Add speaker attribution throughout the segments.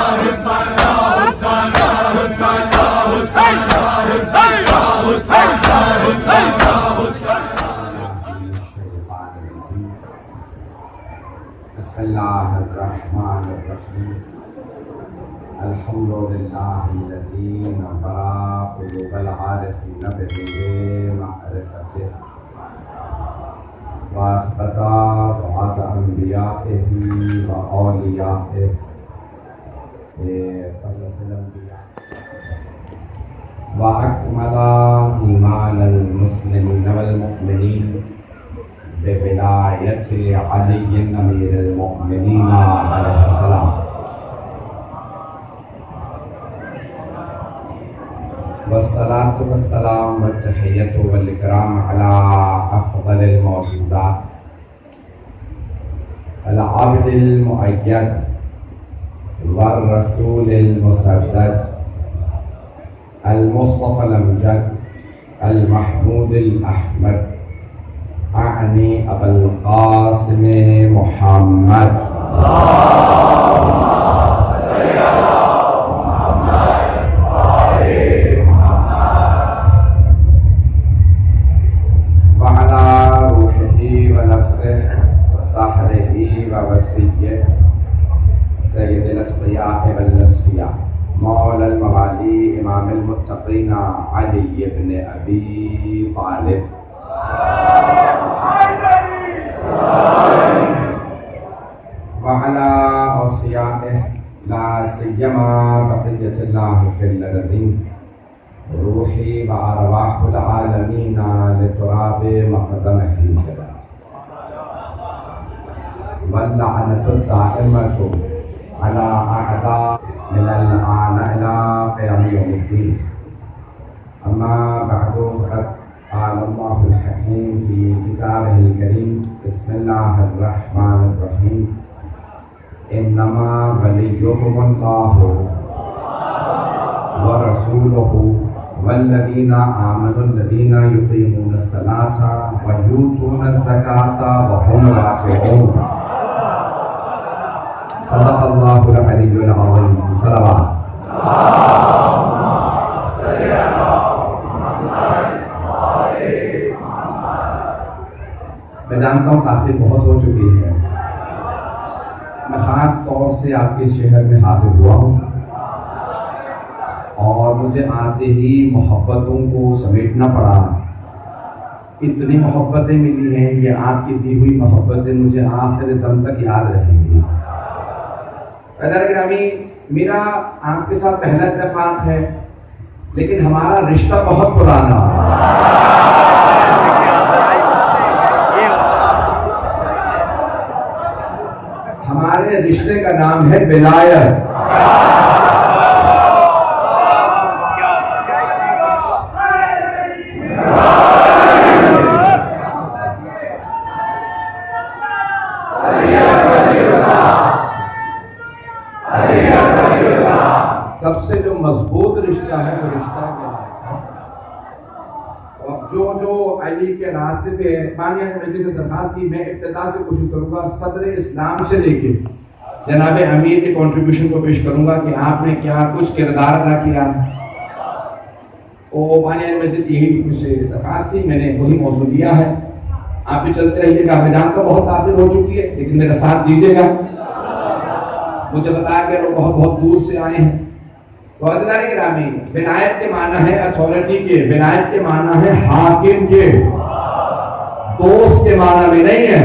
Speaker 1: بسم اللہ الرحمن الرحیم الحمدللہ الذی نبرا قلوب العارفین بمعرفته واثبتا فؤاد انبیائه واولیائه وأكمل إيمان المسلمين والمؤمنين بولاية علي أمير المؤمنين عليه السلام والصلاة والسلام والتحية والإكرام على أفضل الموجودات العبد المؤيد والرسول المسدد المصطفى الأمجد المحمود الأحمد أعني أبا القاسم محمد وعلى روحه ونفسه وصحبه ووصيه سيد الأتقياء والأصفياء مولى الموالي امام المتقين علي بن ابي طالب وعلى اوصيائه لا سيما بقية الله في الارضين روحي وارواح العالمين لتراب مقدمه سبا واللعنة الدائمة على اعداء من الآن إلى قيام يوم الدين أما بعد فقد قال الله الحكيم في كتابه الكريم بسم الله الرحمن الرحيم إنما وليكم الله ورسوله والذين آمنوا الذين يقيمون الصلاة ويؤتون الزكاة وهم راكعون صدق اللہ العلی العظیم صلوات میں جانتا ہوں تاخیر بہت ہو چکی ہے. میں خاص طور سے آپ کے شہر میں حاضر ہوا ہوں اور مجھے آتے ہی محبتوں کو سمیٹنا پڑا. اتنی محبتیں ملی ہیں، یہ آپ کی دی ہوئی محبتیں مجھے آخر دم تک یاد رہیں گی. گرامی، میرا آپ کے ساتھ پہلا اتفاق ہے لیکن ہمارا رشتہ بہت پرانا. ہمارے رشتے کا نام ہے ولایت. سب سے جو مضبوط رشتہ ہے وہ رشتہ ہے. جو علی کے راستے پہ بانیہ نے مجھے سے درخواست کی، میں ابتدا سے کوشش کروں گا صدر اسلام سے لے کے جناب امیر کے کنٹریبیوشن کو پیش کروں گا کہ آپ نے کیا کچھ کردار ادا کیا. وہ بانیہ نے مجھے یہی مجھ سے درخواست تھی، میں نے وہی موضوع لیا ہے. آپ بھی چلتے رہیے گا. میں جانتا ہوں بہت تاخیر ہو چکی ہے لیکن میرا ساتھ دیجیے گا. مجھے بتایا کہ وہ بہت دور سے آئے ہیں. وعزدار گرامی، ولایت کے معنی ہے اتھارٹی کے، ولایت کے معنی ہے حاکم کے. دوست کے معنی میں نہیں ہے،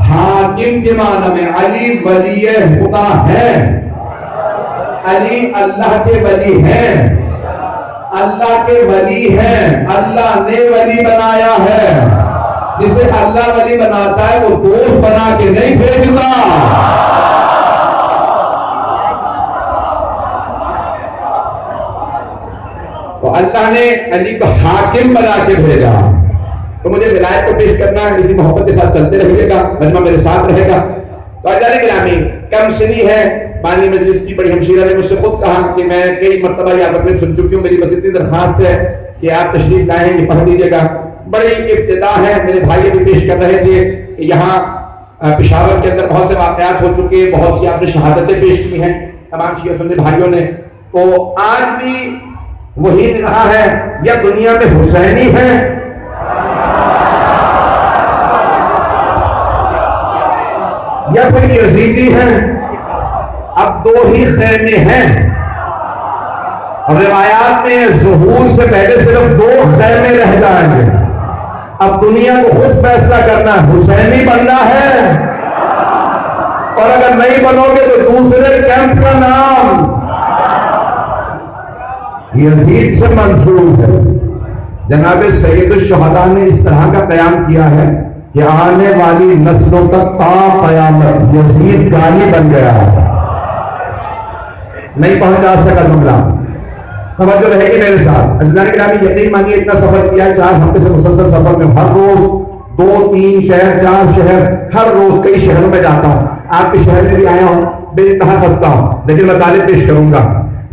Speaker 1: حاکم کے معنی میں. علی ولی خدا ہے، علی اللہ کے ولی ہیں، اللہ کے ولی ہیں. اللہ نے ولی بنایا ہے. جسے اللہ ولی بناتا ہے وہ دوست بنا کے نہیں بھیجتا. تو اللہ نے علی کو حاکم بنا کے بھیجا. تو مجھے ولایت کو پیش کرنا ہے. اسی محبت کے ساتھ چلتے رہیے گا، مجمع میرے ساتھ رہے گا. تو اجازت گرامی، کم سنی ہے بانی مجلس کی بڑی ہمشیرہ نے مجھ سے خود کہا کہ میں کئی مرتبہ یہ تقریر سن چکی ہوں، میری بس اتنی درخواست ہے کہ آپ تشریف لائیں، یہ پڑھ دیجیے گا. بڑی ابتدا ہے. میرے بھائی بھی پیش کر رہے تھے کہ یہاں پشاور کے اندر بہت سے واقعات ہو چکے ہیں، بہت سی آپ نے شہادتیں پیش کی ہیں. تمام شیعہ سنی بھائیوں نے، تو آج بھی وہی کہا ہے یا دنیا میں حسینی ہے یا کوئی یزیدی ہے. اب دو ہی خیمے ہیں، اور روایات میں ظہور سے پہلے صرف دو خیمے رہ جائیں گے. اب دنیا کو خود فیصلہ کرنا ہے حسینی بننا ہے، اور اگر نہیں بنو گے تو دوسرے کیمپ کا نام یزید سے منسوب ہے. جناب سید الشہداء نے اس طرح کا قیام کیا ہے کہ آنے والی نسلوں تک تا قیامت یزید گالی بن گیا ہے، نہیں پہنچا سکا جملہ. توجہ رہے گی میرے ساتھ عزیزان گرامی. یقین مانیے اتنا سفر کیا ہے 4 ہفتے سے مسلسل سفر میں، ہر روز 2-3 شہر 4 شہر، ہر روز کئی شہروں میں جاتا ہوں. آپ کے شہر میں بھی آیا ہوں، بے انتہا پھنستا ہوں، لیکن میں طالب پیش کروں گا.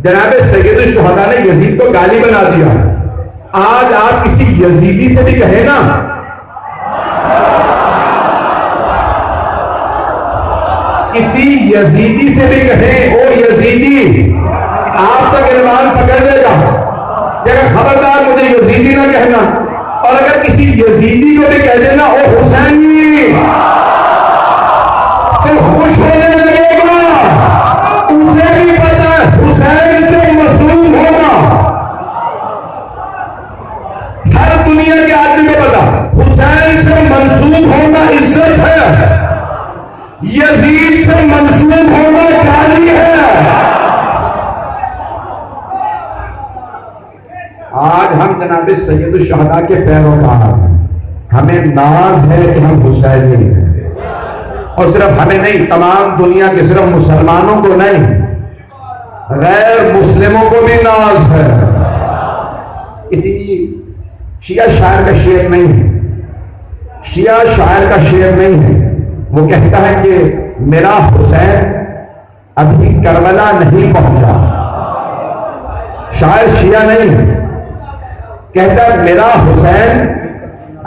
Speaker 1: جناب سید الشہداء نے یزید کو گالی بنا دیا. آج آپ کسی یزیدی سے بھی کہیں نا، کسی یزیدی سے بھی کہیں او یزیدی، آپ تک ایمان پکڑ لے گا کہ اگر خبردار مجھے یزیدی نہ کہنا. اور اگر کسی یزیدی کو بھی کہہ دینا او حسینی، تو خوش ہونے لگے گا. اسے بھی پتا ہے حسین سے مصروف ہوگا. ہر دنیا کے آدمی کو پتا حسین سے منسوب ہونا عزت ہے، یزید سے منسوب ہونا گالی ہے. آج ہم جناب سید الشہداء کے پیروکار ہیں. ہمیں ناز ہے کہ ہم حسینی ہیں، اور صرف ہمیں نہیں، تمام دنیا کے، صرف مسلمانوں کو نہیں، غیر مسلموں کو بھی ناز ہے. اسی شیعہ شاعر کا شعر نہیں ہے، شیعہ شاعر کا شعر نہیں ہے. وہ کہتا ہے کہ میرا حسین ابھی کربلا نہیں پہنچا. شاعر شیعہ نہیں ہے، کہتا ہے میرا حسین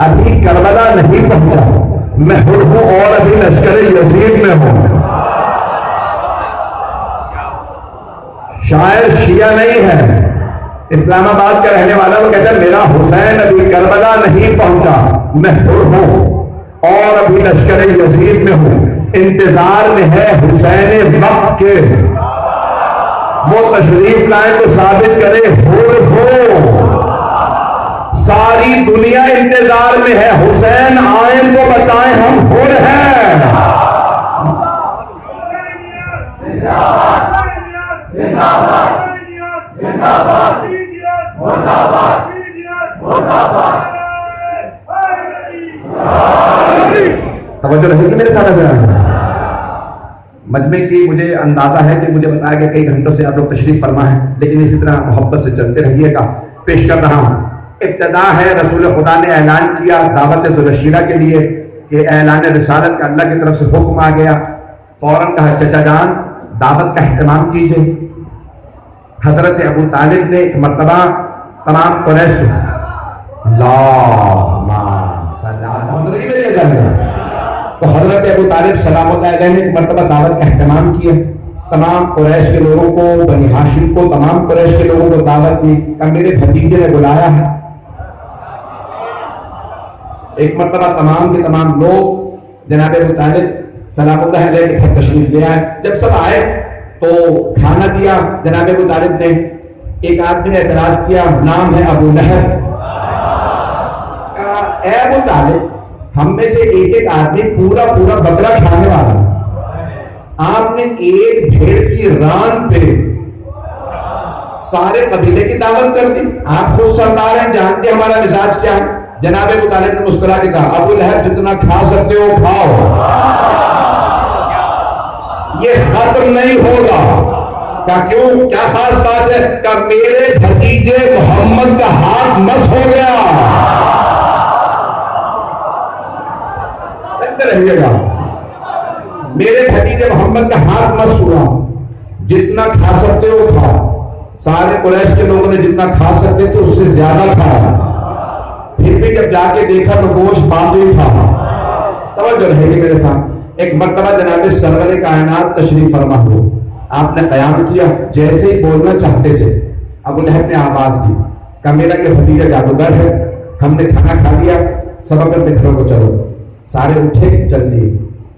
Speaker 1: ابھی کربلا نہیں پہنچا، میں ہوں اور ابھی لشکر یزید میں ہوں. شاعر شیعہ نہیں ہے، اسلام آباد کا رہنے والا. وہ کہتا ہے میرا حسین ابھی کربلا نہیں پہنچا، میں ہوں اور ابھی لشکر یزید میں ہوں. انتظار میں ہے حسین وقت کے، وہ تشریف لائے تو ثابت کرے ہو. ساری دنیا انتظار میں ہے، حسین آئیں تو بتائیں ہم ہو ہیں. توجہ رہے گی میرے ساتھ. مجمع کی مجھے اندازہ ہے کہ مجھے بتایا کہ کئی گھنٹوں سے آپ لوگ تشریف فرما ہیں، لیکن اسی طرح محبت سے چلتے رہیے گا. پیش کر رہا ہوں. ابتدا ہے، رسول خدا نے اعلان کیا دعوت ذوالشیرہ کے لیے کہ اعلان رسالت کا اللہ کی طرف سے حکم آ گیا. فوراً کہا چچا جان دعوت کا اہتمام کیجئے. حضرت ابو طالب نے ایک مرتبہ تمام قریش تو حضرت ابو طالب سلام اللہ علیہ نے ایک مرتبہ دعوت کا اہتمام کیا. تمام قریش کے لوگوں کو، بنی ہاشم کو، تمام قریش کے لوگوں کو دعوت دی کہ میرے بھتیجے نے بلایا ہے. ایک مرتبہ تمام کے تمام لوگ جناب ابو طالب سلام اللہ علیہ کے گھر تشریف لے آئے. جب سب آئے تو کھانا دیا جناب ابو طالب نے. ایک آدمی نے اعتراض کیا، نام ہے ابو لہب. کہا اے ابو طالب، ہم میں سے ایک ایک آدمی پورا پورا بکرا کھانے والا، آپ نے ایک بھیڑ کی ران پہ سارے قبیلے کی دعوت کر دی. آپ خود سردار ہیں، جانتے ہیں ہمارا مزاج کیا ہے. جناب ابو طالب نے مسکرا کے کہا ابو لہب جتنا کھا سکتے ہو کھاؤ، یہ ختم نہیں ہوگا. کیوں؟ کیا خاص بات ہے؟ کہ میرے بھتیجے محمد کا ہاتھ مس ہو گیا. رہیے گا، میرے بھتیجے محمد کا ہاتھ مس ہوا، جتنا کھا سکتے ہو کھاؤ. سارے قریش کے لوگوں نے جتنا کھا سکتے تھے اس سے زیادہ کھایا. پھر بھی جب جا کے دیکھا تو گوشت باقی تھا. توجہ رہے گی میرے ساتھ. ایک مرتبہ جناب سرور کائنات تشریف فرما ہو، آپ نے قیام کیا, جیسے ہی بولنا چاہتے تھے ابو لہب نے آواز دی, کہا میرا یہ بھتیجا جادوگر ہے, ہم نے کھانا کھا لیا, سب اپنے گھروں کو چلو. سارے اٹھے چل دیے.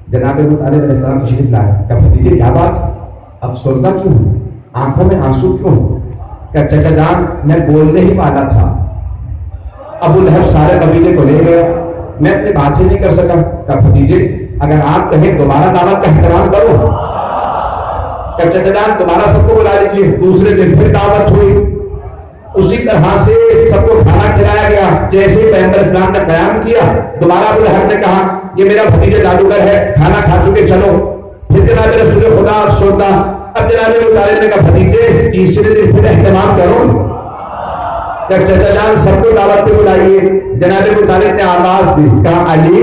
Speaker 1: جناب ابو طالب علیہ السلام تشریف لائے. کہا بھتیجے کیا بات, افسردہ کیوں ہو, آنکھوں میں آنسو کیوں ہو؟ کہا چچا جان میں بولنے ہی والا تھا. ابو لہب سارے قبیلے کو لے گیا, میں اپنی بات ہی نہیں کر سکا. کہا بھتیجے اگر آپ کہیں دوبارہ دعوت کا احترام کرو. کہا چچا جان دوبارہ سب کو بلا لیجیے. دوسرے دن پھر دعوت ہوئی, اسی طرح سے سب کو کھانا کھلایا گیا. جیسے ہی پیغمبر اسلام نے قیام کیا, دوبارہ ابو لہب نے کہا یہ میرا بھتیجا جادوگر ہے, کھانا کھا چکے چلو. پھر جناب رسول خدا افسردہ. اب جناب ابو طالب نے کہا بھتیجے تیسرے دن پھر اہتمام کرو. کہ چچا جان سب کو دعوت پہ بلائیے. جناب ابو طالب نے آواز دی, کہا علی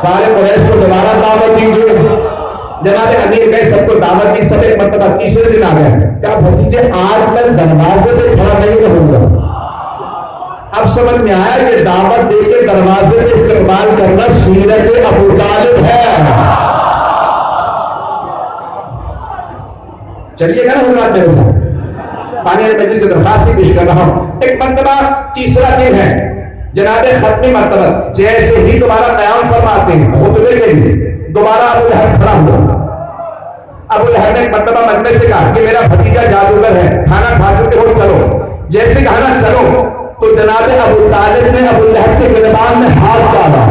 Speaker 1: سارے قریش کو دوبارہ دعوت دیجیے. جناب امیر گئے, سب کو دعوت دی. سب ایک مرتبہ تیسرے دن آ گئے. کہا بھتیجے آج میں دروازے پہ کھڑا نہیں رہوں گا. اب سمجھ میں آیا کہ دعوت دے کے دروازے پہ استقبال کرنا سیرت ابو طالب ہے. چلیے گا نا حضرات میرے ساتھ, پانی مجلس کی درخواست پیش کر رہا ہوں. ایک مرتبہ تیسرا دن ہے, جناب ختمی مرتبہ. جیسے ہی دوبارہ قیام فرماتے ہیں خطبے کے لیے, دوبارہ ابو لہب کھڑا ہوا. ابو لہب نے ایک مرتبہ مجمع سے کہا کہ میرا بھتیجا جادوگر ہے, کھانا کھا چکے ہو چلو. جیسے کہا چلو تو جناب ابو طالب نے ابو لہب کے گریبان میں ہاتھ ڈالا,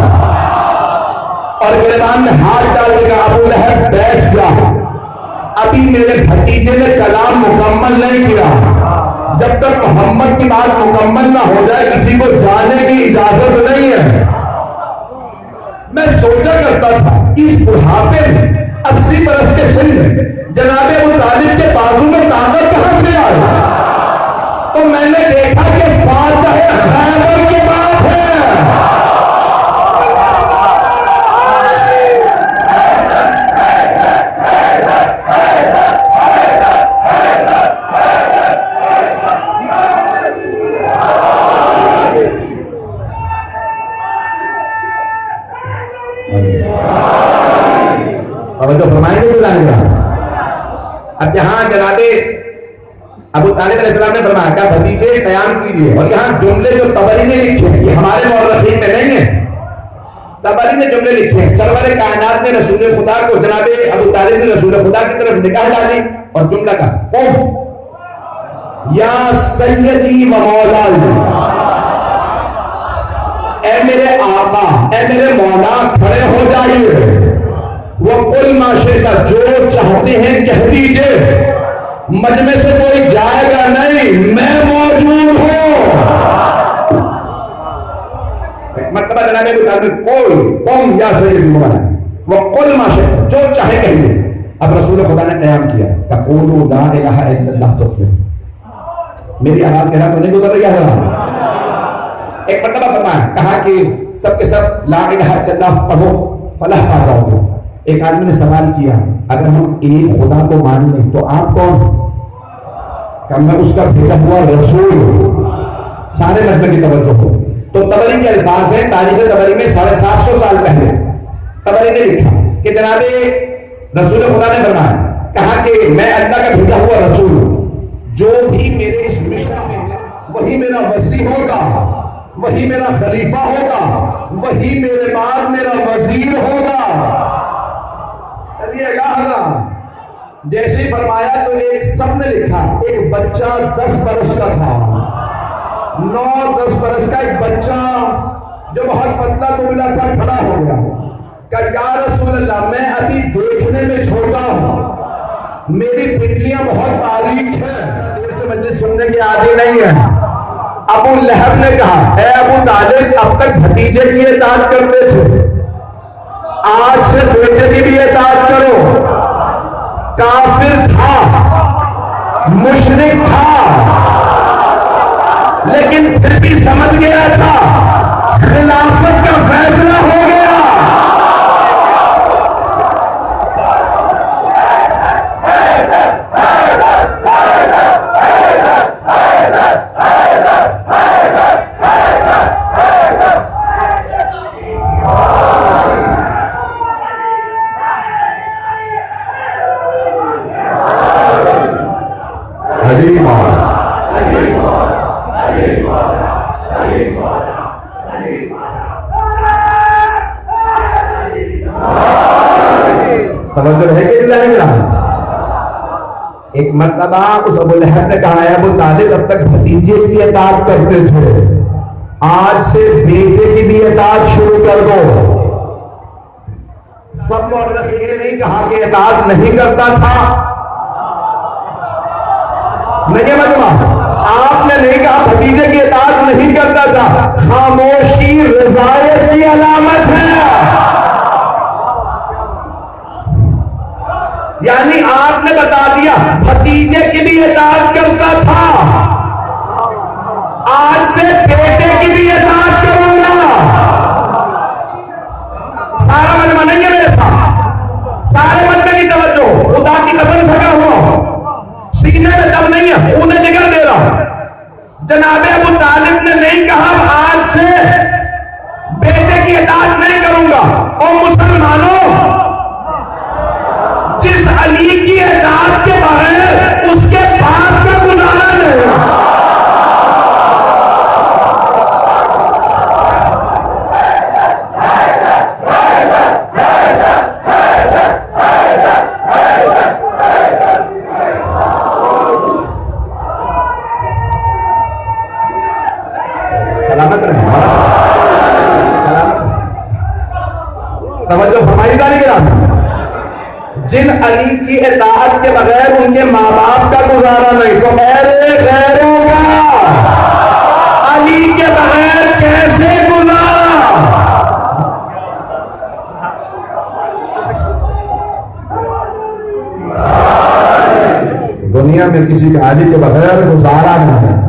Speaker 1: اور گریبان میں ہاتھ ڈالنے کا ابو لہب بیٹھ جا, ابھی میرے بھتیجے نے کلام مکمل نہیں کیا. جب تک محمد کی بات مکمل نہ ہو جائے کسی کو جانے کی اجازت نہیں ہے. میں سوچا کرتا تھا اس بڑھاپے میں 80 برس کے سن میں جناب ابو طالب کے بازو میں طاقت کہاں سے آئی. تو میں نے دیکھا کہ فاتح خیبر کی بات ہے. توجہ فرمائیں گے جلانے کا. اب یہاں جناب ابو طالب علیہ السلام نے فرمایا کہ بھتیجے قیام کیجیے. اور یہاں جملے جو طبری نے لکھے ہیں یہ ہمارے مورخین میں نہیں ہیں, طبری نے جملے لکھے ہیں. سرور کائنات نے رسول خدا کو, جناب ابو طالب نے رسول خدا کی طرف نگاہ ڈالی اور جملہ کا قم یا سیدی و مولائی, اے میرے آقا اے میرے مولا کھڑے ہو جائیے. وہ کل معاشرے کا جو چاہتے ہیں کہہ دیجئے, مجمع سے کوئی جائے گا نہیں, میں موجود ہوں. ایک مرتبہ جناب ابو طالب قم یا سیدی مولانا, وہ کل معاشرے جو چاہے کہیے. اب رسول خدا نے قیام کیا کہ قولوا لا الہ الا اللہ تفلحوا. میری آواز کہنا تو نہیں گزر رہی ہے. ایک مرتبہ فرمایا, کہا کہ سب کے سب لا الہ الا اللہ پڑھو فلاح پا جاؤ گے. ایک آدمی نے سوال کیا, اگر ہم ایک خدا کو مان لیں تو آپ کون؟ کہ میں اس کا بھیجا ہوا رسول ہوں. سارے مجمع کی توجہ ہو. تو طبری کے الفاظ ہیں, تاریخ طبری میں 750 سال پہلے طبری نے لکھا کہ جناب رسول خدا نے فرمایا, کہا کہ میں اللہ کا بھیجا ہوا رسول ہوں, جو بھی میرے اس مشن میں ہے وہی میرا وصی ہوگا, وہی میرا خلیفہ ہوگا, وہی میرے بعد میرا وزیر ہوگا. چلیے گا. جیسے فرمایا تو ایک سب نے لکھا, ایک بچہ 10 برس کا تھا, 9-10 برس کا ایک بچہ جو بہت پتلا دبلا تھا کھڑا ہو گیا. کہ یا رسول اللہ میں ابھی دیکھنے میں چھوٹا ہوں, میری پنڈلیاں بہت باریک ہیں, دیر سے مجلس سننے کی عادی نہیں ہے. ابو لہب نے کہا اے ابو طالب اب تک بھتیجے کی اطاعت کرتے تھے, آج سے بیٹے کی بھی اطاعت کرو. کافر تھا, مشرک تھا, لیکن پھر بھی سمجھ گیا تھا خلافت کا فیصلہ ہو گیا. علی مولا توجہ ہے کہ نہیں ملا؟ ایک مرتبہ اس ابو لہب نے کہا ہے ابو طالب اب تک بھتیجے کی اطاعت کرتے تھے، آج سے بیٹے کی بھی اطاعت شروع کر دو۔ سب مورخ یہ نہیں کہا کہ اطاعت نہیں کرتا تھا، نہیں مجمع آپ نے نہیں کہا بھتیجے کی اطاعت نہیں کرتا تھا، خاموشی رضایت کی علامت ہے۔ یعنی آپ نے بتا دیا بھتیجے کی بھی اطاعت کرتا تھا، آج سے بیٹے کی بھی اطاعت کروں گا۔ سارا مجمع نہیں ہے میرے ساتھ، سارے مجمع کی توجہ، خدا کی قسم تھکا ہوا، سینے میں دم نہیں ہے، خون جگر دے رہا۔ جناب ابو طالب نے نہیں کہا آج سے بیٹے کی اطاعت نہیں کروں گا۔ اور مسلمانوں، جس علی کی اطاعت کے بغیر اس کے باپ کا گزارا نہیں۔ سلامت رہے، توجہ فرمائی جا رہی ہے۔ جن علی کی اطاعت کے بغیر ان کے ماں باپ کا گزارا نہیں، تو میرے غیروں کا علی کے بغیر کیسے گزارا؟ دنیا میں کسی کے علی کے بغیر گزارا نہیں ہے۔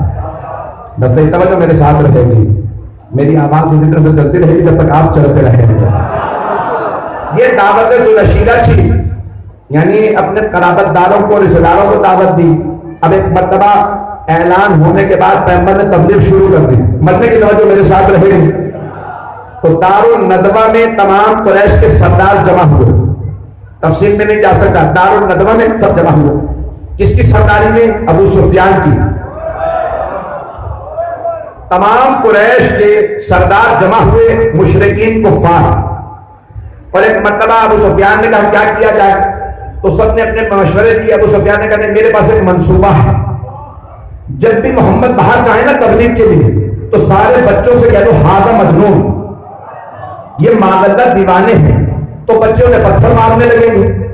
Speaker 1: بس نہیں توجہ میرے ساتھ رہے گی، میری آواز اسی طرح سے چلتی رہے گی جب تک آپ چلتے رہیں گے۔ یہ دعوت ذوالشیرہ تھی، یعنی اپنے قرابت داروں کو، رشتہ داروں کو دعوت دی۔ اب ایک مرتبہ اعلان ہونے کے بعد پیغمبر نے تبلیغ شروع کر دی۔ مدنی کی توجہ میرے ساتھ رہے گی۔ تو دار الندوہ میں تمام قریش کے سردار جمع ہوئے، تفصیل میں نہیں جا سکتا، دار الندوہ میں سب جمع ہوئے۔ کس کی سرداری میں؟ ابو سفیان کی۔ تمام قریش کے سردار جمع ہوئے، مشرکین کفار۔ اور ایک مرتبہ ابو سفیان نے کہا کیا کیا جائے؟ تو سب نے اپنے مشورے دیے۔ ابو سفیان نے کہا میرے پاس ایک منصوبہ ہے، جب بھی محمد باہر کا ہے نا تبلیغ کے لیے، تو سارے بچوں سے کہہ دو ہاذا مجنون، یہ ماغلہ دیوانے ہیں۔ تو بچوں نے پتھر مارنے لگیں گے،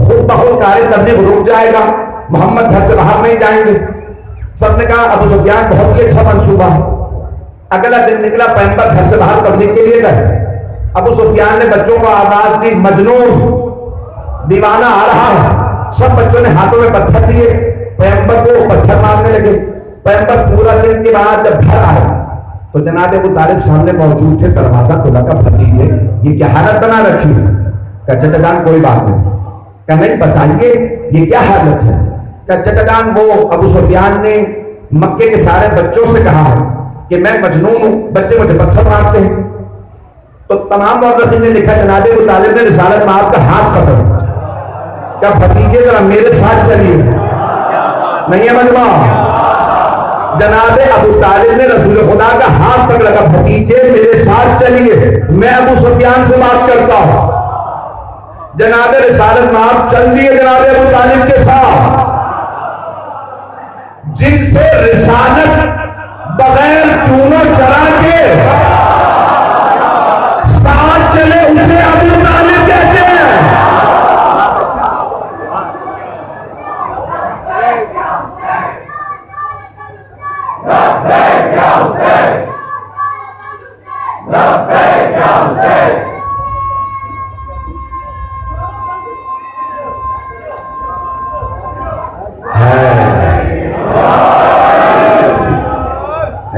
Speaker 1: خود بخود کار تبلیغ رک جائے گا، محمد گھر سے باہر نہیں جائیں گے۔ سب نے کہا ابو سفیان بہت ہی اچھا منصوبہ ہے۔ اگلا دن نکلا، پیغمبر گھر سے باہر تبلیغ کے لیے گئے۔ ابو سفیان نے بچوں کو آواز دی مجنون، دیوانہ آ رہا ہے۔ سب بچوں نے ہاتھوں میں پتھر دیے، پیغمبر کو پتھر مارنے لگے۔ پیغمبر پورا دن کے بعد جب گھر آئے تو جناب ابو طالب سامنے موجود تھے، دروازہ کھلا کا بھتیجے یہ کیا حالت بنا رکھی ہے؟ کہ چچا جان کوئی بات نہیں، کہ نہیں بتائیے یہ کیا حالت ہے؟ کہ چچا جان وہ ابو سفیان نے مکے کے سارے بچوں سے کہا ہے کہ میں مجنون ہوں، بچے مجھے پتھر مارتے ہیں۔ تو تمام مورخین نے لکھا جناب ابو طالب نے رسالت میں آپ کا ہاتھ پکڑا، کیا بھتیجے ذرا میرے ساتھ چلیے، نہیں ہے مجمع؟ جناب ابو طالب نے رسول خدا کا ہاتھ پکڑا، کہا بھتیجے میرے ساتھ چلیے، میں ابو سفیان سے بات کرتا ہوں۔ جناب رسالت میں آپ چل دیے جناب ابو طالب کے ساتھ، جن سے رسالت بغیر چونوں چرا کے ساتھ چلے اسے ابو طالب کہتے ہیں۔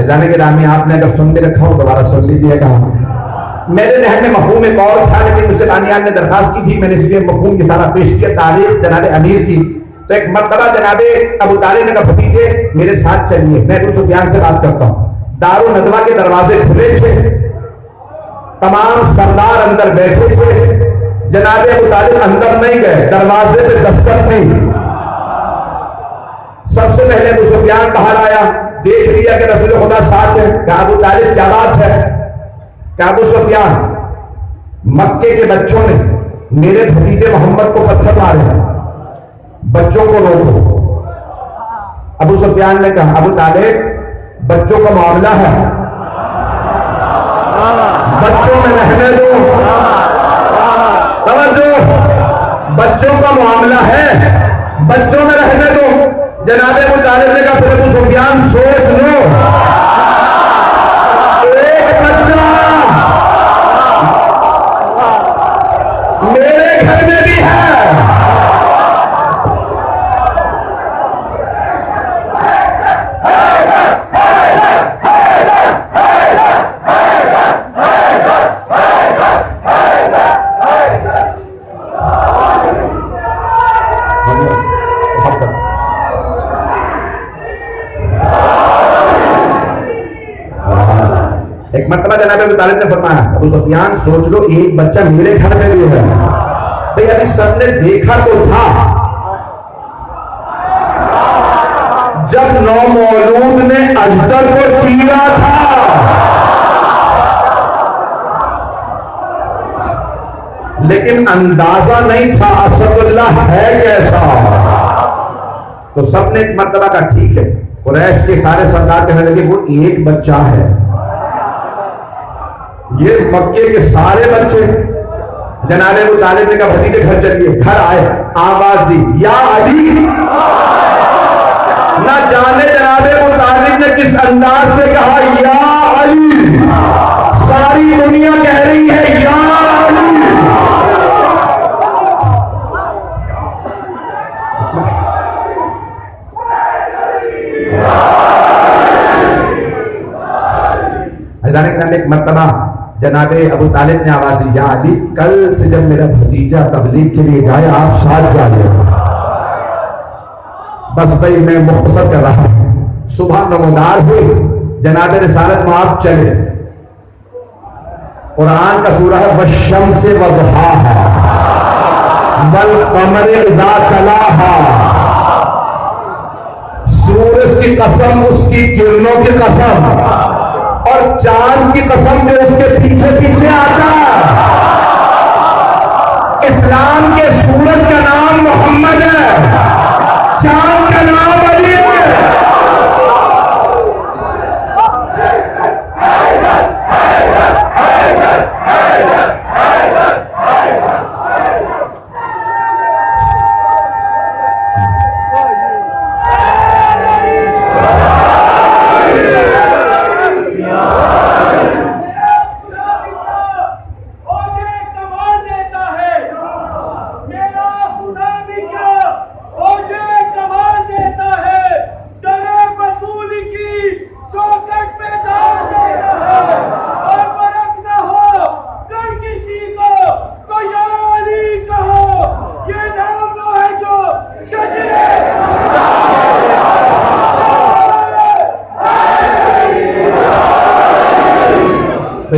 Speaker 1: جانے کے دامی آپ نے اگر سن بھی رکھا ہو دوبارہ سن لیجیے گا۔ میرے ذہن میں مفہوم ایک اور تھا، لیکن مجھ سے بانیان نے درخواست کی تھی، میں نے اس لیے مفہوم کی سارا پیش کیا، تاریخ جناب امیر کی۔ تو ایک مرتبہ جناب ابو طالب نے کہا بھتیجے میرے ساتھ چلیے، میں ابو سفیان سے بات کرتا ہوں۔ دار الندوہ کے دروازے کھلے تھے، تمام سردار اندر بیٹھے تھے، جناب ابو طالب اندر نہیں گئے، دروازے پہ دستک نہیں، سب سے پہلے ابو سفیان باہر آیا, دیکھ لیا کہ رسول خدا ساتھ ہے. کہا ابو طالب کیا بات ہے؟ کہا ابو سفیان, مکے کے بچوں نے میرے بھتیجے محمد کو پتھر مارے, بچوں کو روکو. ابو سفیان نے کہا ابو طالب بچوں کا معاملہ ہے, بچوں میں رہنے دو, توجہ, بچوں کا معاملہ ہے, بچوں میں رہنے دو. جناب ابو طالب نے کہا پھر ابو سفیان سوچ لو, ایک بچہ میرے گھر میں بھی ہے, ایک مرتبہ جناب ابو طالب نے فرمایا ابو سفیان سوچ لو ایک بچہ میرے گھر میں بھی ہے. بھئی ابھی سب نے دیکھا تو تھا جب نومولود نے اجدر کو چیرا تھا, لیکن اندازہ نہیں تھا اسد اللہ ہے کیسا. تو سب نے ایک مرتبہ کہا ٹھیک ہے. قریش کے سارے سردار کہنے لگے وہ ایک بچہ ہے. یہ مکے کے سارے بچے, جناب ابو طالب نے کہا بھتیجے گھر چلیے. گھر آئے, آواز دی یا علی. نہ جانے جناب ابو طالب نے کس انداز سے کہا یا علی, ساری دنیا کہہ رہی ہے یا علی. ایک مرتبہ جناب ابو طالب نے آواز دی یا علی کل سے جب میرا بھتیجا تبلیغ کے لیے جائے آپ ساتھ جائیے. بس بھائی میں مختصر کر رہا ہوں. صبح نمودار ہوئی, جناب رسالت میں آپ چلے. قرآن کا سورہ ہے والشمس وضحاہا والقمر اذا تلاہا. سورج کی قسم, اس کی کرنوں کی قسم, اور چاند کی قسم جو اس کے پیچھے پیچھے آتا. اسلام کے سورج کا نام محمد ہے, چاند کا نام علی ہے.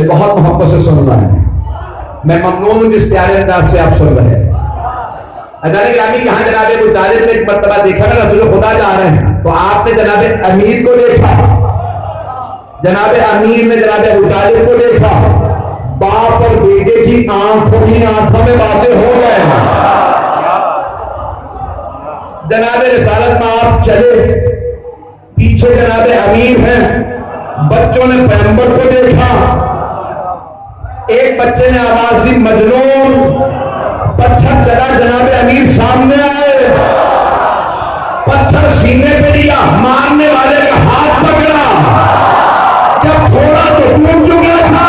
Speaker 1: بہت محبت سے سن رہا ہے, میں ممنون ہوں جس پیارے انداز سے آپ سن رہے ہیں. حضرت گرامی یہاں جناب ابو طالب نے ایک مرتبہ دیکھا نا رسول خدا جا رہے ہیں, تو آپ نے جناب امیر کو دیکھا, جناب امیر نے جناب ابو طالب کو دیکھا. باپ اور بیٹے کی آنکھوں میں باتیں ہو گئے. جناب رسالت میں آپ چلے, پیچھے جناب امیر ہیں. بچوں نے پیغمبر کو دیکھا. ایک بچے نے آواز دی مجنون. پتھر چلا, جناب امیر سامنے آئے, پتھر سینے پہ لیا, مارنے والے کا ہاتھ پکڑا. جب چھوڑا تو ٹوٹ چکا تھا.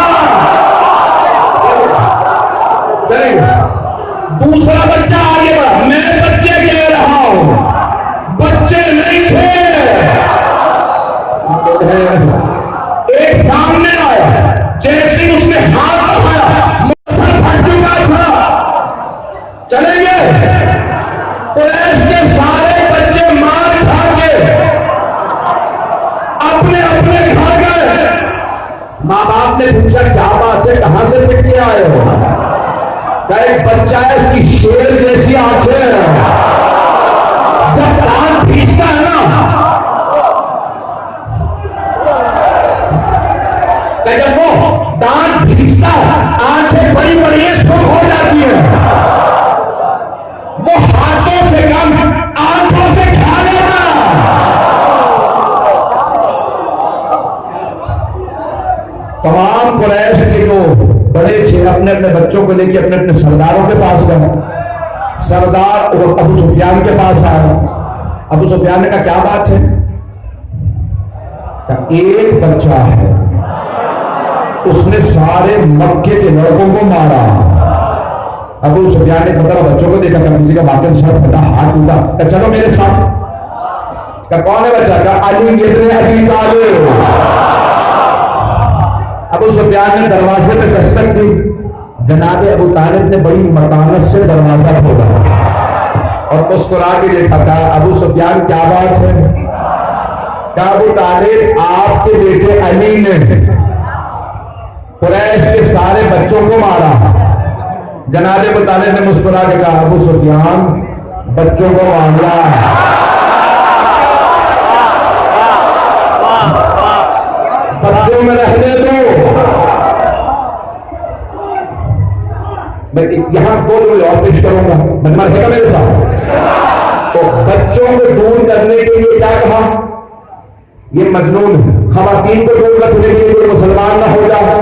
Speaker 1: دوسرا بچہ آگے بڑھا, میں بچے کہہ رہا ہوں, بچے نہیں تھے. ایک سامنے آیا, جیسے اس نے ہاتھ بڑھایا پتھر پھٹ چکا تھا. چلیں گے قریش کے سارے بچے مار کھا کے کو ہاتھوں سے کم آنکھوں سے کھا لینا. تمام قریش کے جو بڑے تھے اپنے اپنے بچوں کو لے کے اپنے اپنے سرداروں کے پاس گئے. سردار ابو سفیان کے پاس آیا. ابو سفیان نے کہا کیا بات ہے؟ کہ ایک بچہ ہے, اس نے سارے مکے کے لڑکوں کو مارا. ابو سفیان نے پتہ بچوں کو دیکھا کہ کسی کا باطن سر پھٹا, ہاتھ ٹوٹا, کہ چلو میرے ساتھ. کہ کون ہے بچہ؟ کہ علی ابن ابی طالب. ابو سفیان نے دروازے پہ دستک دی. جناب ابو طالب نے بڑی متانت سے دروازہ کھولا اور مسکرا کے دیکھا. تھا ابو سفیان کیا بات ہے؟ کہ ابو طالب آپ کے بیٹے علی نے قریش کے سارے بچوں کو مارا. جناب ابو طالب نے مسکرا کے کہا ابو سفیان بچوں کو مارا, بچوں میں رہنے دو. میں یہاں دو جملے اور پیش کروں گا, منمر ہے گا میرے ساتھ. تو بچوں کو دور کرنے کے لیے کیا کہا؟ یہ مجنون ہے. خواتین کو دور رکھنے کے لیے مسلمان نہ ہو جائے.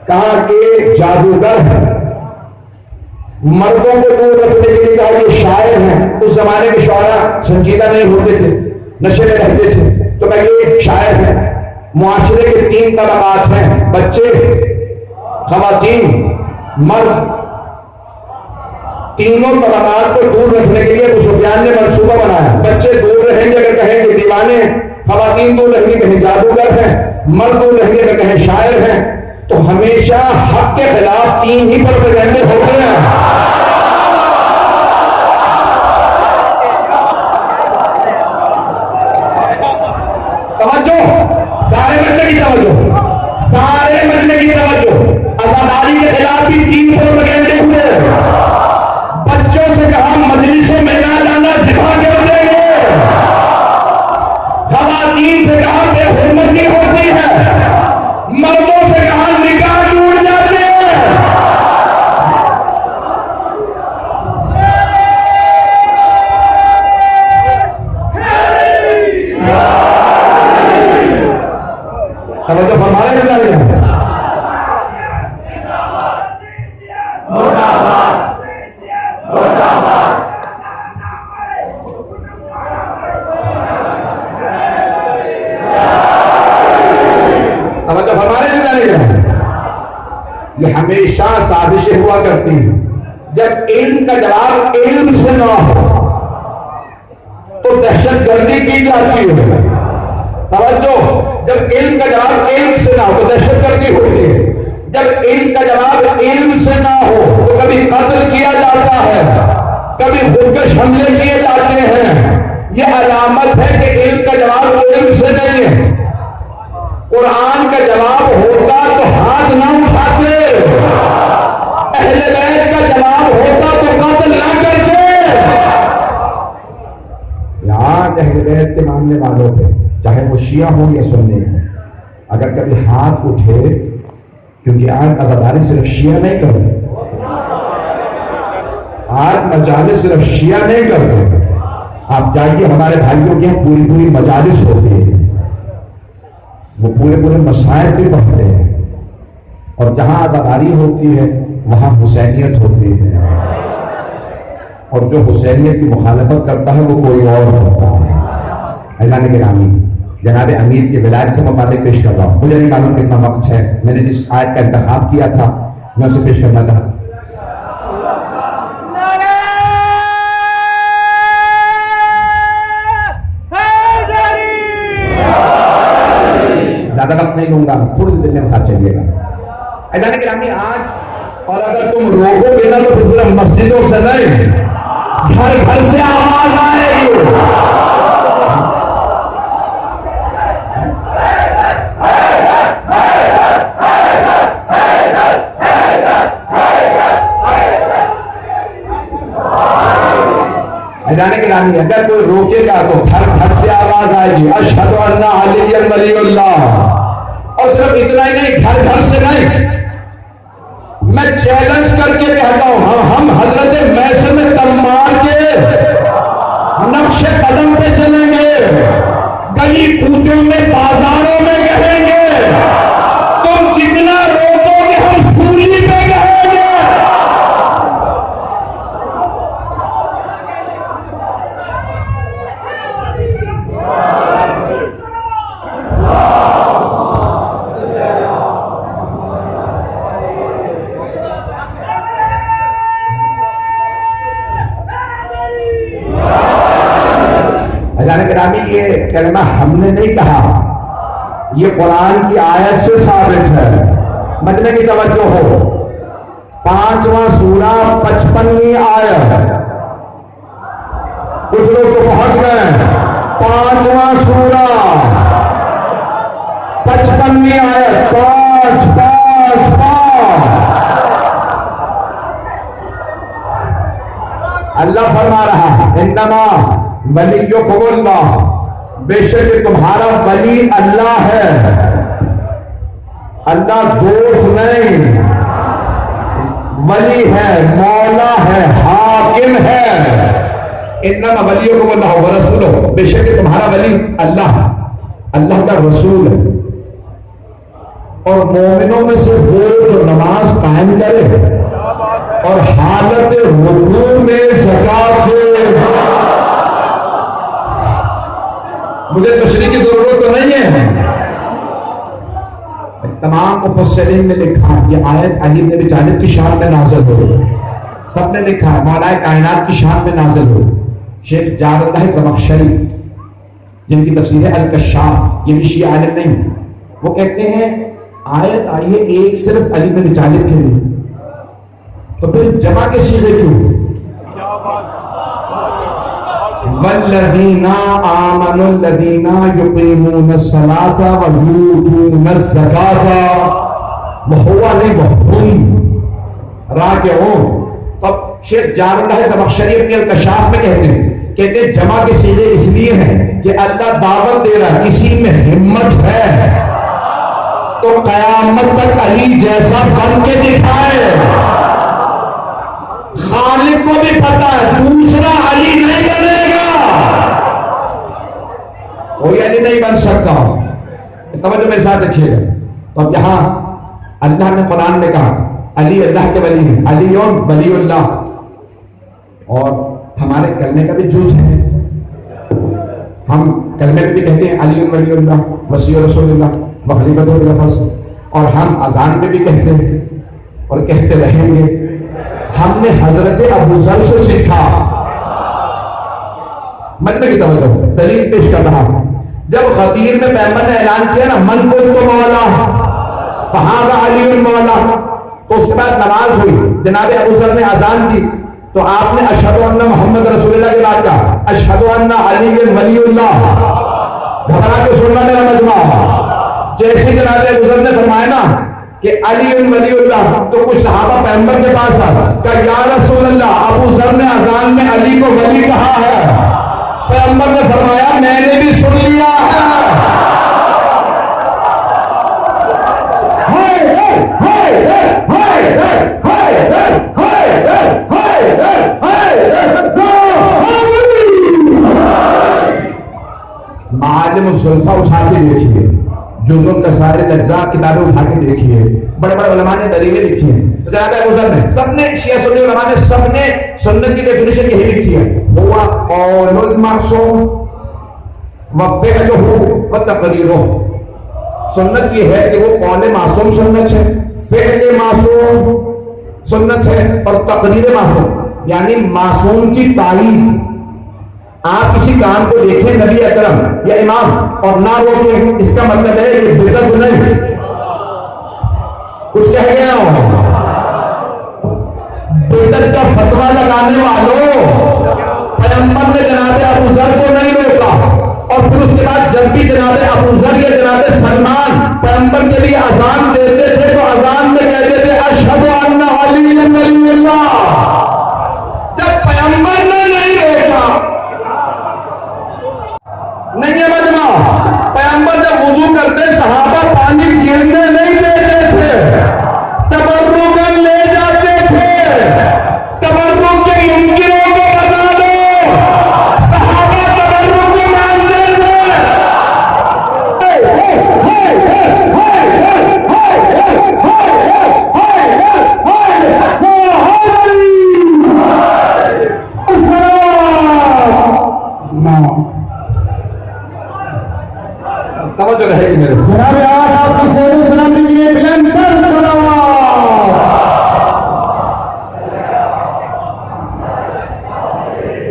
Speaker 1: کہا کہ جادوگر ہے. مردوں کو دور رکھنے کے لیے کہا یہ شاعر ہیں. اس زمانے کے شعراء سنجیدہ نہیں ہوتے تھے, نشے میں رہتے تھے, تو کہا یہ شاعر ہے. معاشرے کے تین طبقات ہیں, بچے, خواتین, مرد. تینوں طبقات کو دور رکھنے کے لیے ابو سفیان نے منصوبہ بنایا. بچے دور رہیں گے اگر کہیں کہ دیوانے, خواتین دور رہیں گے کہیں جادوگر ہیں, مرد دور رہیں گے اگر کہیں شاعر ہیں. تو ہمیشہ حق کے خلاف تین ہی پروپیگنڈے ہوتے ہیں. توجہ, سارے مجمع کی توجہ, سارے مجمع کی توجہ. آزاداری کے خلاف بھی تین پروپیگنڈے ہوئے. بچوں سے کہا مجلسوں میں نہ لانا, ذبح کر دیں گے. خواتین سے کہا بے حرمتی ہوتی ہے. مردوں سے کہا نکاح ٹوٹ جاتے ہیں. توجہ فرما رہے ہیں. یہ ہمیشہ سازشیں ہوا کرتی ہیں. جب علم کا جواب علم سے نہ ہو تو دہشت گردی کی جاتی ہے. توجہ, جب علم کا جواب علم سے نہ ہو تو دہشت گردی ہوتی ہے. جب علم کا جواب علم سے نہ ہو تو کبھی قتل کیا جاتا ہے, کبھی خودکش حملے کیے جاتے ہیں. یہ علامت ہے کہ علم کا جواب علم سے نہیں ہے. قرآن کا جواب ہوتا تو ہاتھ نہ اٹھاتے, اہل بیت کا جواب ہوتا تو قتل نہ کرتے. یہاں اہل بیت کے ماننے والوں پہ, چاہے وہ شیعہ ہوں یا سنی ہوں, اگر کبھی ہاتھ اٹھے, کیونکہ آج عزاداری صرف شیعہ نہیں کرتے, آج مجالس صرف شیعہ نہیں کرتے. آپ جائیے ہمارے بھائیوں کے یہاں پوری پوری مجالس ہوتی ہے, وہ پورے پورے مسائل بھی پڑھتے ہیں. اور جہاں عزاداری ہوتی ہے وہاں حسینیت ہوتی ہے, اور جو حسینیت کی مخالفت کرتا ہے وہ کوئی اور ہوتا ہے. اعلان گرامی, جناب امیر کے ولایت سے متعلق پیش کر رہا ہوں. مجھے نہیں معلوم کتنا وقت ہے, میں نے جس آیت کا انتخاب کیا تھا میں اسے پیش کرنا چاہتا ہوں. زیادہ وقت نہیں لوں گا, تھوڑی سی دیر میرے ساتھ چلیے گا. اعزان گرامی, آج اور اگر تم روکو گے نا تو پھر صرف مسجدوں سے نہیں, گھر گھر سے آواز آئے گی. اعزان گرامی, اگر کوئی روکے گا تو گھر گھر سے آواز آئے گی اشہد ان علی ولی اللہ. اور صرف اتنا ہی نہیں, گھر گھر سے نہیں, میں چیلنج کر کے کہتا ہوں ہم حضرت میثم تمار کے نقش قدم پہ چلیں گے، گلی کوچوں میں بازاروں میں کہیں گے، تم جتنا روکو گے ہم سولی پہ کہیں گے۔ حضرات گرامی، یہ کلمہ ہم نے نہیں کہا، یہ قرآن کی آیت سے ثابت ہے۔ مجمع کی توجہ ہو، 5واں سورہ 55ویں آیت، کچھ لوگ تو پہنچ گئے، 5واں سورہ 55ویں آیت، 5 اللہ فرما رہا ہے انما ولیکم اللہ، بے شک تمہارا ولی اللہ ہے، اللہ دوست نہیں، ولی ہے، مولا ہے، حاکم ہے۔ انما ولیکم اللہ ورسولہ، بے شک تمہارا ولی اللہ، اللہ کا رسول ہے۔ اور مومنوں میں سے وہ جو نماز قائم کرے اور حالت رکوع میں زکات دے۔ مجھے تشریح کی ضرورت تو نہیں ہے، تمام مفسرین نے لکھا یہ آیت علی بن ابی طالب کی شان میں نازل ہو، سب نے لکھا مولا کائنات کی شان میں نازل ہو۔ شیخ جار اللہ زمخشری جن کی تفسیر ہے الکشاف، یہ بھی شیعہ عالم نہیں، وہ کہتے ہیں آیت آئی ہے ایک صرف علی بن ابی طالب کے لیے، تو پھر جمع کے صیغے کیوں؟ والذین آمنوا الذین یقیمون الصلاة ویؤتون الزکاة وہو وهم راکعون۔ تو شیخ جار اللہ زمخشری اپنے الکشاف میں کہتے ہیں جمع کے صیغے اس لیے ہیں کہ اللہ دعوت دے رہا ہے کسی میں ہمت ہے تو قیامت تک علی جیسا بن کے دکھائے۔ خالق کو بھی پتا ہے دوسرا علی نہیں بنے گا، کوئی علی نہیں بن سکتا۔ توجہ میرے ساتھ رکھیے گا۔ تو اب یہاں اللہ نے قرآن میں کہا علی اللہ کے ولی ہیں، علی ولی اللہ، اور ہمارے کلمے کا بھی جز ہے، ہم کلمے میں بھی کہتے ہیں علی ولی اللہ وصی رسول اللہ وخلیفۃ باللفظ، اور ہم اذان میں بھی کہتے ہیں اور کہتے رہیں گے۔ ہم نے حضرت ابو ذر سے سیکھا، مطلب کی توجہ دلیل پیش کر رہا ہوں۔ جب غدیر میں پیغمبر نے اعلان کیا نا من کنت مولا فہذا علی المولا، تو اس کے بعد نماز ہوئی، جناب ابو ذر نے اذان دی تو آپ نے اشہد ان محمد رسول اللہ کے بعد کہا اشہد ان علی ولی اللہ۔ گھبرا کے سننا میرا مجمع، جیسے جناب ابو ذر نے فرمایا نا کہ علی ولی اللہ، تو کچھ صحابہ پیغمبر کے پاس آیا کہ یا رسول اللہ ابو ذر نے اذان میں علی کو ولی کہا ہے۔ پیغمبر نے فرمایا میں نے بھی سن لیا ہے۔ معالم الزلفہ اٹھا کے دیکھیے، جزم کا سارے اجزاء کتابیں اٹھا کے دیکھیے، بڑے بڑے علماء نے دلیلیں لکھی ہیں۔ تو جناب ابو ذر نے، سب نے شیعہ سنی علماء نے سب نے سنت کی ڈیفینیشن یہی لکھی ہے، ہوا قول المعصوم وفعلہ وتقریرہ۔ سنت یہ ہے کہ وہ قول معصوم سنت ہے، فعل معصوم سنت ہے، اور تقریر معصوم یعنی معصوم کی تعلیم۔ آپ کسی کام کو دیکھیں نبی اکرم یا امام اور نہ روکیں، اس کا مطلب ہے یہ بدعت نہیں۔ کچھ کہہ گیا ہوں، بدعت کا فتویٰ لگانے والوں، پیغمبر نے جناب ابو ذر کو نہیں روکا، اور پھر اس کے بعد جب بھی جناب ابو ذر یا جناب سلمان پیغمبر کے لیے اذان دیتے تھے تو اذان میں کہتے تھے اشہد ان علی ولی اللہ۔ جب پیغمبر نے نہیں روکا، نہیں ہے مجمع، پیغمبر جب وضو کرتے صحابہ پانی گرنے نہیں دیتے تھے، تبرکاً لے توجہ رہے گی میرے سے.
Speaker 2: جناب آج آپ کی صحت و سلامتی کے لیے بلند تر صلوات.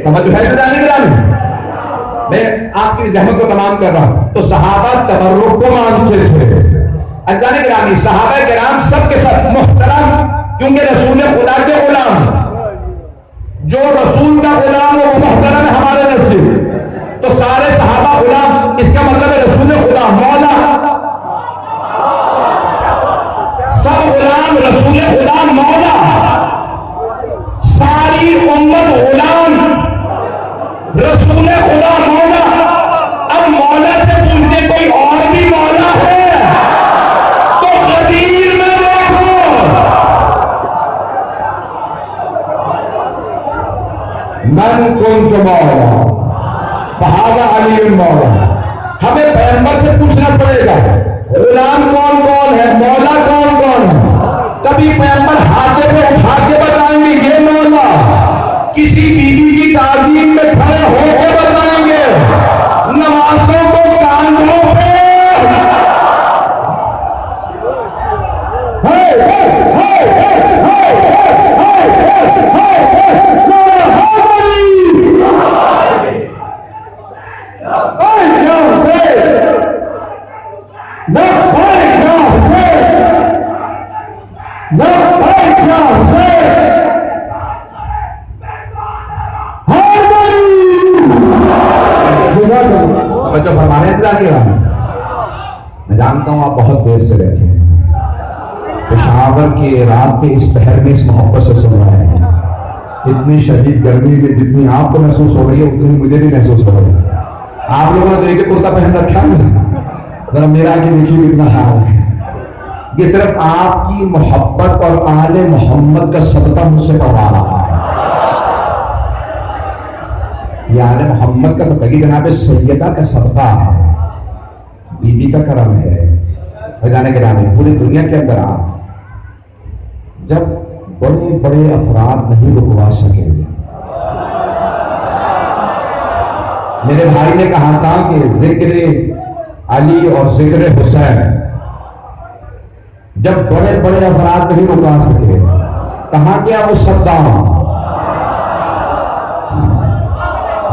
Speaker 1: توجہ ہے گرامی. میں آپ کی زحمت کو تمام کر رہا ہوں. تو صحابہ تبرک کو مانتے تھے. عزیزان گرامی صحابہ کرام سب کے سب محترم، کیونکہ رسول خدا کے غلام، جو رسول کا غلام ہو وہ محترم ہے ہمارے نزدیک. تو سارے صحابہ غلام، اس کا مطلب ہے رسول خدا مولا، سب غلام رسول خدا مولا، ساری امت غلام رسول خدا مولا. اب مولا سے پوچھتے کوئی اور بھی مولا ہے تو غدیر میں دیکھو. من کنت مولا فہذا علی مولا. ہمیں پیغمبر سے پوچھنا پڑے گا غلام کون کون ہے، مولا کون کون ہے. کبھی پیغمبر ہاتھے پہ اٹھا کے بتائیں گے یہ مولا، کسی بیوی کی تعظیم میں کھڑے ہو کے بتائیں گے، نمازوں کو کاندھوں پہ جو فرمانے انتظار کیا. میں جانتا ہوں آپ بہت دیر سے بیٹھے ہیں، پشاور کے رات کے اس پہر میں اس محبت سے سن رہے ہیں. اتنی شدید گرمی میں جتنی آپ کو محسوس ہو رہی ہے اتنی مجھے بھی محسوس ہو رہی ہے. آپ لوگوں نے دیکھے کرتا پہن رکھا ہے، ذرا میرا کہ دیکھیے کتنا حال ہے. یہ صرف آپ کی محبت اور آل محمد کا صدقہ مجھ سے پڑھا رہا ہے. یہ آل محمد کا صدقہ، جناب سیدہ کا صدقہ ہے، بی بی کا کرم ہے. خزانے کے نام پوری دنیا کے اندر آپ جب بڑے بڑے افراد نہیں رکوا سکے. میرے بھائی نے کہا تھا کہ ذکر علی اور ذکر حسین جب بڑے بڑے افراد نہیں رکوا سکے، کہاں گیا وہ صدام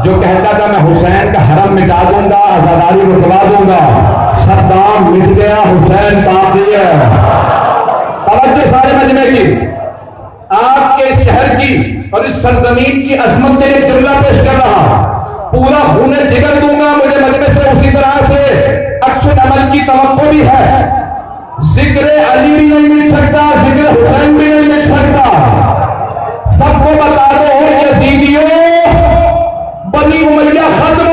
Speaker 1: جو کہتا تھا میں حسین کا حرم مٹا دوں گا، آزاداری رکوا دوں گا. صدام مٹ گیا، حسین باقی ہے. توجہ سارے مجمع کی، آپ کے شہر کی اور اس سرزمین کی عظمت کے لیے جملہ پیش کر رہا. پورا خون جگر دوں گا. مجھے مجمع سے اسی طرح سے عکس عمل کی توقع بھی ہے. ذکر علی بھی نہیں مل سکتا، ذکر حسین بھی نہیں مل سکتا. سب کو بتا دو یزیدیوں، بنی امیہ ختم